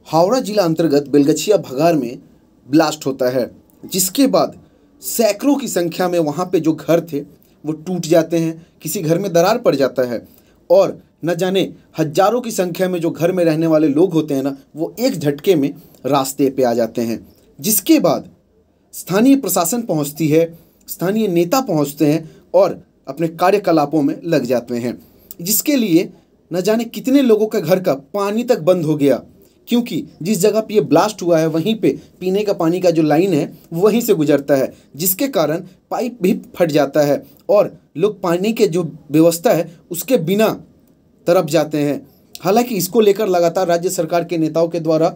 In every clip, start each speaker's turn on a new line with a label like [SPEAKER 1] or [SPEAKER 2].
[SPEAKER 1] हावड़ा जिला अंतर्गत बेलगछिया भगार में ब्लास्ट होता है, जिसके बाद सैकड़ों की संख्या में वहाँ पे जो घर थे वो टूट जाते हैं, किसी घर में दरार पड़ जाता है और न जाने हजारों की संख्या में जो घर में रहने वाले लोग होते हैं ना, वो एक झटके में रास्ते पे आ जाते हैं। जिसके बाद स्थानीय प्रशासन पहुंचती है, स्थानीय नेता पहुंचते हैं और अपने कार्यकलापों में लग जाते हैं, जिसके लिए न जाने कितने लोगों का घर का पानी तक बंद हो गया, क्योंकि जिस जगह पे ये ब्लास्ट हुआ है वहीं पे पीने का पानी का जो लाइन है वहीं से गुजरता है, जिसके कारण पाइप भी फट जाता है और लोग पानी के जो व्यवस्था है उसके बिना तरफ जाते हैं। हालांकि इसको लेकर लगातार राज्य सरकार के नेताओं के द्वारा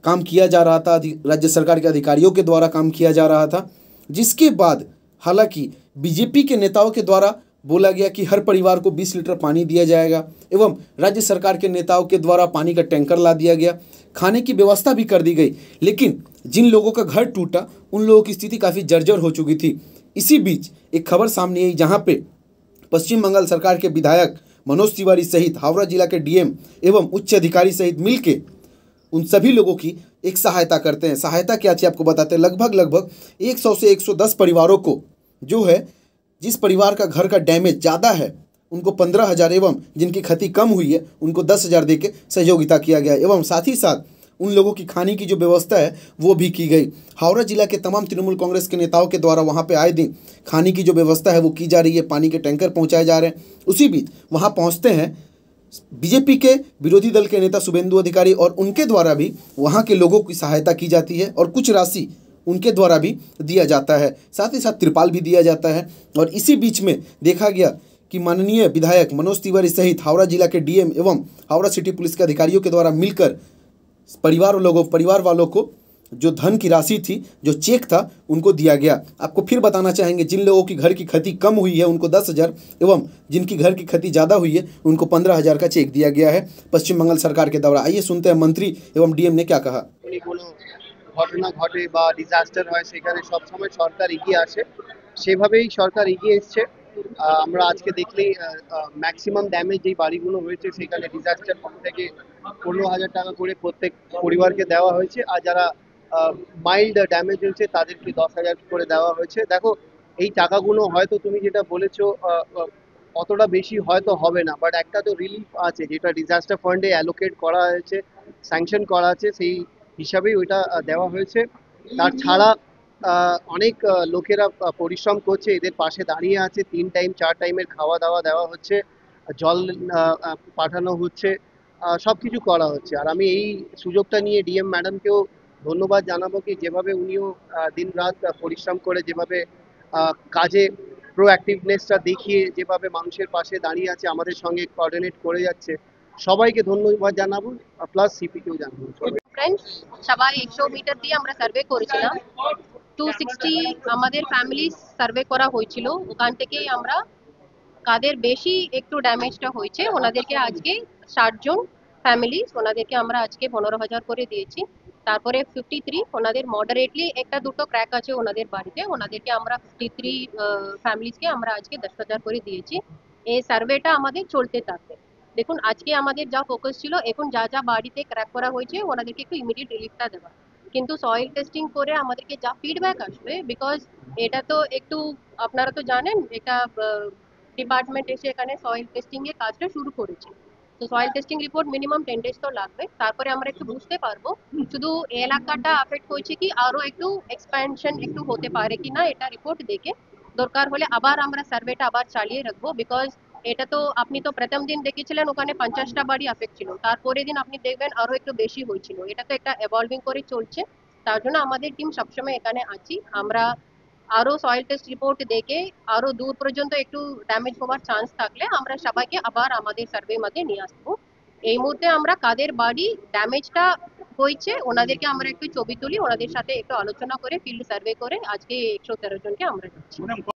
[SPEAKER 1] काम किया जा रहा था, राज्य सरकार के अधिकारियों के द्वारा काम किया जा रहा था, जिसके बाद हालांकि बीजेपी के नेताओं के द्वारा बोला गया कि हर परिवार को 20 लीटर पानी दिया जाएगा एवं राज्य सरकार के नेताओं के द्वारा पानी का टैंकर ला दिया गया, खाने की व्यवस्था भी कर दी गई। लेकिन जिन लोगों का घर टूटा उन लोगों की स्थिति काफ़ी जर्जर हो चुकी थी। इसी बीच एक खबर सामने आई जहां पे पश्चिम बंगाल सरकार के विधायक मनोज तिवारी सहित हावड़ा जिला के डीएम एवं उच्च अधिकारी सहित मिलके उन सभी लोगों की एक सहायता करते हैं। सहायता क्या थी आपको बताते हैं। लगभग 100 से 110 परिवारों को जो है, जिस परिवार का घर का डैमेज ज़्यादा है उनको 15,000 एवं जिनकी क्षति कम हुई है उनको 10,000 दे के सहयोगिता किया गया एवं साथ ही साथ उन लोगों की खाने की जो व्यवस्था है वो भी की गई। हावड़ा जिला के तमाम तृणमूल कांग्रेस के नेताओं के द्वारा वहाँ पे आए दिन खाने की जो व्यवस्था है वो की जा रही है, पानी के टैंकर पहुँचाए जा रहे हैं। उसी बीच वहाँ पहुँचते हैं बीजेपी के विरोधी दल के नेता शुभेंदु अधिकारी और उनके द्वारा भी वहाँ के लोगों की सहायता की जाती है और कुछ राशि उनके द्वारा भी दिया जाता है, साथ ही साथ तिरपाल भी दिया जाता है। और इसी बीच में देखा गया कि माननीय विधायक मनोज तिवारी सहित हावड़ा जिला के डीएम एवं हावड़ा सिटी पुलिस के अधिकारियों के द्वारा मिलकर परिवार वालों को जो धन की राशि थी, जो चेक था, उनको दिया गया। आपको फिर बताना चाहेंगे, जिन लोगों की घर की क्षति कम हुई है उनको 10,000 एवं जिनकी घर की क्षति ज़्यादा हुई है उनको 15,000 का चेक दिया गया है पश्चिम बंगाल सरकार के द्वारा। आइए सुनते हैं मंत्री एवं डीएम ने क्या कहा।
[SPEAKER 2] ঘটনা ঘটে বা ডিজাস্টার হয় সেখানে সবসময় সরকার এগিয়ে আসে, সেভাবেই সরকার এগিয়ে এসছে। আমরা আজকে দেখলেই ম্যাক্সিমাম ড্যামেজ যেই বাড়িগুলো হয়েছে সেখানে ডিজাস্টার ফান্ড থেকে 15,000 টাকা করে প্রত্যেক পরিবারকে দেওয়া হয়েছে, আর যারা মাইল্ড ড্যামেজ হয়েছে তাদেরকে 10,000 করে দেওয়া হয়েছে। দেখো, এই টাকাগুলো হয়তো তুমি যেটা বলেছো অতটা বেশি হয়তো হবে না, বাট একটা তো রিলিফ আছে যেটা ডিজাস্টার ফান্ডে অ্যালোকেট করা হয়েছে, স্যাংশন করা আছে, সেই হিসাবেই ওইটা দেওয়া হয়েছে। তার ছাড়া অনেক লোকেরা পরিশ্রম করছে, এদের পাশে দাঁড়িয়ে আছে, 3 টাইম 4 টাইমের খাওয়া দাওয়া দেওয়া হচ্ছে, জল পাঠানো হচ্ছে, সব কিছু করা হচ্ছে। আর আমি এই সুযোগটা নিয়ে ডিএম ম্যাডামকেও ধন্যবাদ জানাবো কি যেভাবে উনিও দিন রাত পরিশ্রম করে যেভাবে কাজে প্রোঅ্যাক্টিভনেসটা দেখিয়ে যেভাবে মানুষের পাশে দাঁড়িয়ে আছে, আমাদের সঙ্গে কোঅর্ডিনেট করে যাচ্ছে, সবাইকে ধন্যবাদ জানাবো, প্লাস সিপিকেও জানাবো।
[SPEAKER 3] ফ্রেন্ডস, সবাই 100 মিটার দিয়ে আমরা সার্ভে করেছিলাম। 260 আমাদের ফ্যামিলি সার্ভে করা হয়েছিল। ওখান থেকে আমরা কাদের বেশি একটু ড্যামেজটা হয়েছে ওনাদেরকে আজকে 60 জন ফ্যামিলি, ওনাদেরকে আমরা আজকে 15,000 করে দিয়েছি। তারপরে 53 ওনাদের মডারেটলি একটা দুটো ক্র্যাক আছে ওনাদের বাড়িতে, ওনাদেরকে আমরা 53 ফ্যামিলিজকে আমরা আজকে 10,000 করে দিয়েছি। এই সার্ভেটা আমাদের চলতে থাকবে। দেখুন, আজকে আমাদের যা ফোকাস ছিল, এখন যা যা বাড়িতে ক্র্যাক করা হয়েছে ওনাদেরকে একটু ইমিডিয়েট রিলিফটা দেওয়া, কিন্তু সয়েল টেস্টিং করে আমাদেরকে যা ফিডব্যাক আসবে, বিকজ এটা তো একটু আপনারা তো জানেন এটা ডিপার্টমেন্ট এসে এখানে সয়েল টেস্টিং এর কাজটা শুরু করেছে। তো soil testing report minimum 10 days তো লাগবে, তারপরে আমরা একটু বুঝতে পারবো শুধু এলাকাটা আফেক্ট হয়েছে কি আরো একটু এক্সপ্যানশন একটু হতে পারে কিনা, এটা রিপোর্ট দেখে দরকার হলে আবার আমরা সার্ভেটা আবার চালিয়ে রাখবো। বিকজ এটা তো আপনি তো প্রথম দিন দেখেছিলেন ওখানে 50টা বাড়ি আফেক্ট ছিল, তারপরের দিন আপনি দেখবেন আরো একটু বেশি হয়েছিল। এটা তো একটা এভলভিং করে চলছে, তার জন্য আমাদের টিম সবসময় এখানে আছি। আমরা আরো সয়েল টেস্ট রিপোর্ট দেখে আরো দূর পর্যন্ত একটু ড্যামেজ হওয়ার চান্স থাকলে আমরা সবাইকে আবার আমাদের সার্ভে মধ্যে নিয়ে আসবো। এই মুহূর্তে আমরা কাদের বাড়ি ড্যামেজটা হয়েছে ওনাদেরকে আমরা একটু ছবি তুলি, ওনাদের সাথে একটু আলোচনা করে ফিল্ড সার্ভে করে আজকে 113 জনকে আমরা দিচ্ছি।